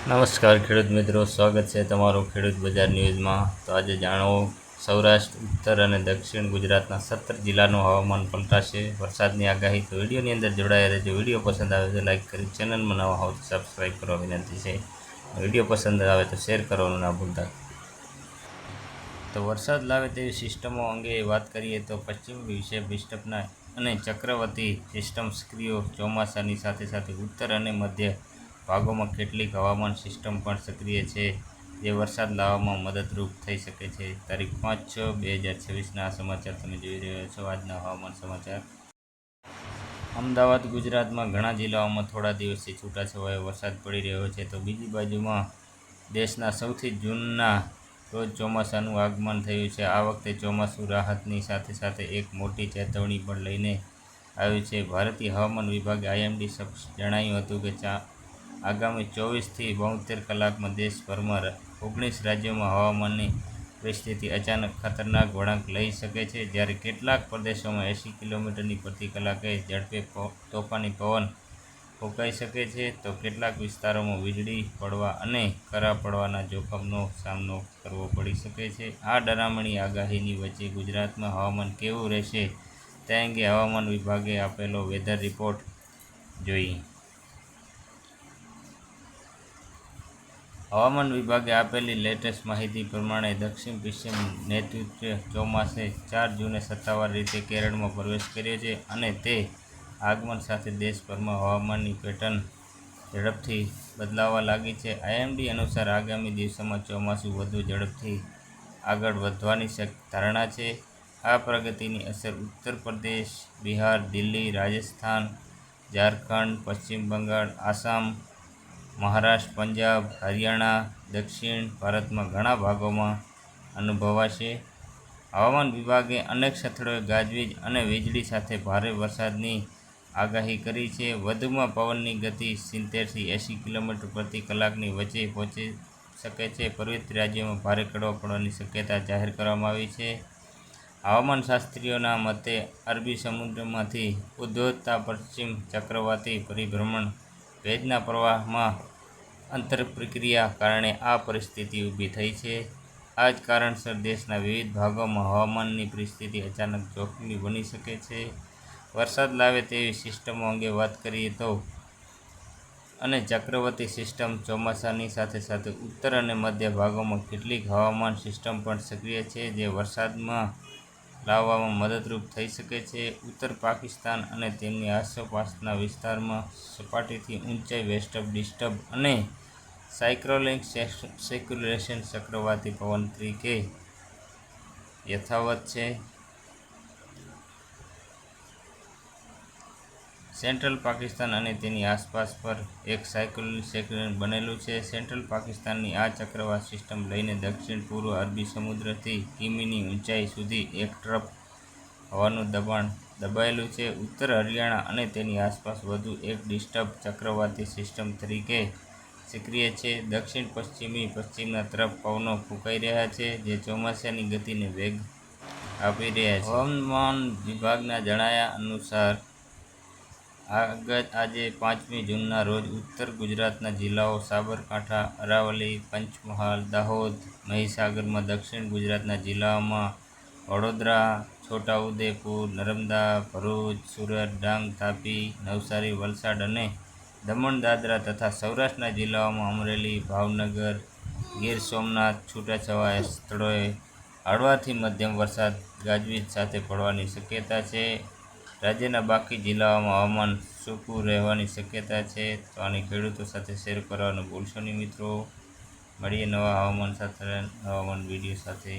નમસ્કાર ખેડૂત મિત્રો, સ્વાગત છે તમારું ખેડૂત બજાર ન્યૂઝમાં। તો આજે જાણો, સૌરાષ્ટ્ર, ઉત્તર અને દક્ષિણ ગુજરાતના 17 જિલ્લાનું હવામાન પલટાશે, વરસાદની આગાહી। તો વિડીયોની અંદર જોડાયા રહેજો। વિડીયો પસંદ આવે તો લાઇક કરી, ચેનલમાં નવા હોવ તો સબસ્ક્રાઈબ કરવા વિનંતી છે। વિડીયો પસંદ આવે તો શેર કરવાનું ના ભૂલતા। તો વરસાદ લાવે તેવી સિસ્ટમો અંગે વાત કરીએ તો પશ્ચિમ વિક્ષેપના અને ચક્રવાતી સિસ્ટમ સક્રિય, ચોમાસાની સાથે સાથે ઉત્તર અને મધ્ય ભાગોમાં કેટલીક હવામાન સિસ્ટમ પણ સક્રિય છે, જે વરસાદ લાવવામાં મદદરૂપ થઈ શકે છે। તારીખ 5/6/2026ના આ સમાચાર તમે જોઈ રહ્યા છો। આજના હવામાન સમાચાર। અમદાવાદ ગુજરાતમાં ઘણા જિલ્લાઓમાં થોડા દિવસથી છૂટાછવાયો વરસાદ પડી રહ્યો છે, તો બીજી બાજુમાં દેશના સૌથી જૂનના રોજ ચોમાસાનું આગમન થયું છે। આ વખતે ચોમાસું રાહતની સાથે સાથે એક મોટી ચેતવણી પણ લઈને આવ્યું છે। ભારતીય હવામાન વિભાગે IMD જણાવ્યું હતું કે આગામી 24થી 72 કલાકમાં દેશભરમાં 19 રાજ્યોમાં હવામાનની પરિસ્થિતિ અચાનક ખતરનાક વળાંક લઈ શકે છે, જ્યારે કેટલાક પ્રદેશોમાં 80 કિલોમીટરની પ્રતિ કલાકે ઝડપે તોફાની પવન ફૂંકાઈ શકે છે, તો કેટલાક વિસ્તારોમાં વીજળી પડવા અને કરા પડવાના જોખમનો સામનો કરવો પડી શકે છે। આ ડરામણી આગાહીની વચ્ચે ગુજરાતમાં હવામાન કેવું રહેશે તે અંગે હવામાન વિભાગે આપેલો વેધર રિપોર્ટ જોઈએ। હવામાન વિભાગે આપેલી લેટેસ્ટ માહિતી પ્રમાણે દક્ષિણ પશ્ચિમ નૈઋત્ય ચોમાસે 4 જૂને સત્તાવાર રીતે કેરળમાં પ્રવેશ કર્યો છે અને તે આગમન સાથે દેશભરમાં હવામાનની પેટર્ન ઝડપથી બદલાવા લાગી છે। IMD અનુસાર આગામી દિવસોમાં ચોમાસું વધુ ઝડપથી આગળ વધવાની ધારણા છે। આ પ્રગતિની અસર ઉત્તર પ્રદેશ, બિહાર, દિલ્હી, રાજસ્થાન, ઝારખંડ, પશ્ચિમ બંગાળ, આસામ, મહારાષ્ટ્ર, પંજાબ, હરિયાણા, દક્ષિણ ભારતમાં ઘણા ભાગોમાં અનુભવાશે। હવામાન વિભાગે અનેક સ્થળોએ ગાજવીજ અને વીજળી સાથે ભારે વરસાદની આગાહી કરી છે। વધુમાં પવનની ગતિ 70થી 80 કિલોમીટર પ્રતિ કલાકની વચ્ચે પહોંચી શકે છે। પર્વતીય રાજ્યોમાં ભારે કડવા પડવાની શક્યતા જાહેર કરવામાં આવી છે। હવામાન શાસ્ત્રીઓના મતે અરબી સમુદ્રમાંથી ઉદ્ભવતા પશ્ચિમ ચક્રવાતી પરિભ્રમણ ભેજના પ્રવાહમાં આંતરપ્રક્રિયા કારણે આ પરિસ્થિતિ ઊભી થઈ છે। આ જ કારણસર દેશના વિવિધ ભાગોમાં હવામાનની પરિસ્થિતિ અચાનક જોખમી બની શકે છે। વરસાદ લાવે તેવી સિસ્ટમો અંગે વાત કરીએ તો અને ચક્રવાતી સિસ્ટમ ચોમાસાની સાથે સાથે ઉત્તર અને મધ્ય ભાગોમાં કેટલીક હવામાન સિસ્ટમ પણ સક્રિય છે, જે વરસાદમાં લાવવામાં મદદરૂપ થઈ શકે છે। ઉત્તર પાકિસ્તાન અને તેમની આસપાસના વિસ્તારમાં સપાટીથી ઊંચાઈ વેસ્ટર્ન ડિસ્ટર્બ અને સાયક્લોનિક સર્ક્યુલેશન ચક્રવાતી પવન તરીકે યથાવત છે। સેન્ટ્રલ પાકિસ્તાન અને તેની આસપાસ પર એક સાયક્લોનિક સર્ક્યુલેશન બનેલું છે। સેન્ટ્રલ પાકિસ્તાનની આ ચક્રવાત સિસ્ટમ લઈને દક્ષિણ પૂર્વ અરબી સમુદ્રથી કિમીની ઊંચાઈ સુધી એક ટ્રફ હવાનું દબાણ દબાયેલું છે। ઉત્તર હરિયાણા અને તેની આસપાસ વધુ એક ડિસ્ટર્બ ચક્રવાતી સિસ્ટમ તરીકે સક્રિય છે। દક્ષિણ પશ્ચિમી પશ્ચિમના તરફ પવનો ફૂંકાઈ રહ્યા છે, જે ચોમાસાની ગતિને વેગ આપી રહ્યા છે। હવામાન વિભાગના જણાવ્યા અનુસાર આજે 5મી જૂનના રોજ ઉત્તર ગુજરાતના જિલ્લાઓ સાબરકાંઠા, અરાવલી, પંચમહાલ, દાહોદ, મહીસાગરમાં, દક્ષિણ ગુજરાતના જિલ્લાઓમાં વડોદરા, છોટાઉદેપુર, નર્મદા, ભરૂચ, સુરત, ડાંગ, તાપી, નવસારી, વલસાડ અને દમણ દાદરા તથા સૌરાષ્ટ્રના જિલ્લાઓમાં અમરેલી, ભાવનગર, ગીર સોમનાથ છૂટાછવાયા સ્થળોએ હળવાથી મધ્યમ વરસાદ ગાજવીજ સાથે પડવાની શક્યતા છે। રાજ્યના બાકી જિલ્લાઓમાં હવામાન સૂકું રહેવાની શક્યતા છે। તો આની ખેડૂતો સાથે શેર કરવાનું ભૂલશો નહીં મિત્રો। મળીએ નવા હવામાન સાથે, હવામાન વિડીયો સાથે।